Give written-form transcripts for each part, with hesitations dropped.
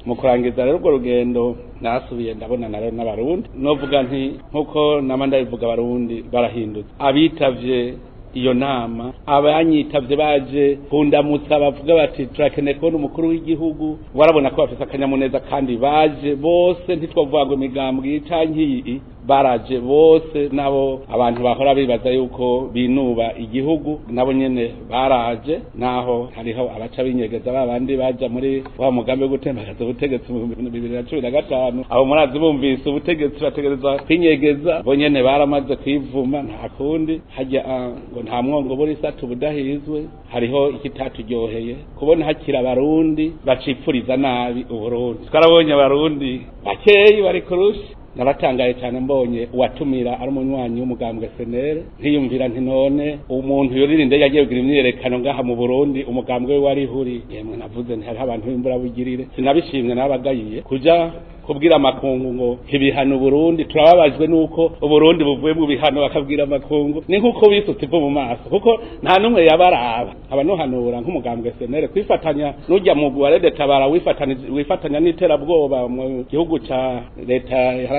mu kurangiza rero urwo rugendo nasubiye ndabona rero n'abarundi novuga nti nkuko nama ndabivuga abarundi barahindutse abitavye iyo nama abanyitavye baje kundamutsa bavuga bati turakeneye kubona umukuru w'igihugu warabona ko bafise akanyamuneza kandi baje bose ntitwavuga ngo imigambwe canke baraje bose nabo abantu bahora bibaza yuko binuba igihugu nabo nyene baraje naho hariho abaca binyegeza babandi baja muri wa mugambi wo gutembagaza ubutegetsi mu 2015 abo murazi bumvise ubutegetsi bategereza kwinyegeza bo nyene baramaze kwivuma nta kundi hajya ngo nta mwongo buri satu budahizwe hariho ikitatujyoheye kubona hakira abarundi bacipfuriza nabi uburundi twarabonye abarundi bakeyi bari kurushi naratangaye cyane mbonye uwatumira ari umunywanyi w'umugambwe SNL ntiyumvira nti none umuntu yoririnde yagiye kugira imyerekano ngaha mu Burundi umugambwe we wari huri yemwe navuze nti hari abantu b'imbura bugirire sinabishimwe nabagayiye kuja kubwira makungu ngo ibihano Burundi turababajwe nuko Burundi buvuye mu bihano bakabwira makungu ni nkuko bisutse mu maso kuko nta numwe yabaraba abanohanura nk'umugambwe SNL kwifatanya n'ujya mu Gwarede Tabara wifatanya n'iterabwoba mu gihugu ca leta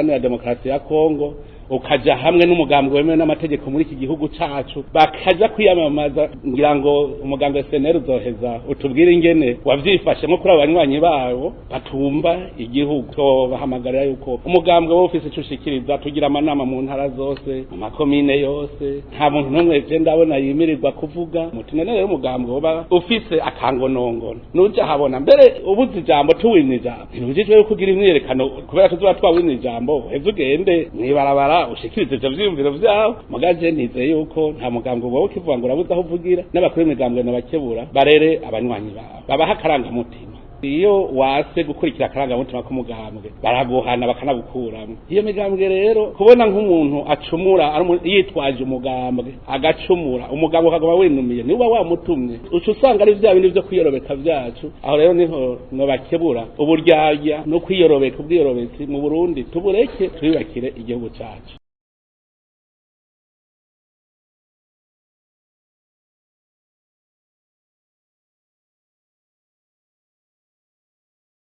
ya demokrasi ya Kongo ukaja hamwe n'umugambwe wemewe n'amategeko muri iki gihugu cacu bakaja kwiyamamaza ngira ngo umugambwe SNL uzoheza utubwire ingene wavyifashe mo kuri abanywanyi babo batumba igihugu to bahamagarira yuko umugambwe wo ofisi cushikiriza tugira amanama mu ntara zose mu makomine yose nta muntu numwe je ndabona yimirirwa kuvuga mutinene rero umugambwe woba ufise akangonongono nuja habona mbere ubuzi jambo tuwini ijambo ntibujijwe yuko kugira imyerekano kubera tuzoba twawini ijambo heze ugende mwibarabara ushikirize ivyo vyiyumviro vyawe mugaje nizeye yuko nta mugambwe wowe ukivuga ngo urabuze aho uvugira n'abakuru b'imigambwe n'abakebura barere abanywanyi babo babaha akarangamutima iyo wase gukurikira akarangamutima k'umugambwe baraguhana bakanagukuramo iyo migambwe rero kubona nk'umuntu acumura yitwaje umugambwe agacumura umugambwe ukaguma winumiye niba wamutumye uca usanga ari vya bindi vyo kwiyorobeka vyacu aho rero niho nobakebura uburyarya no kwiyorobeka ubwiyorobetsi mu Burundi tubureke twibakire igihugu cacu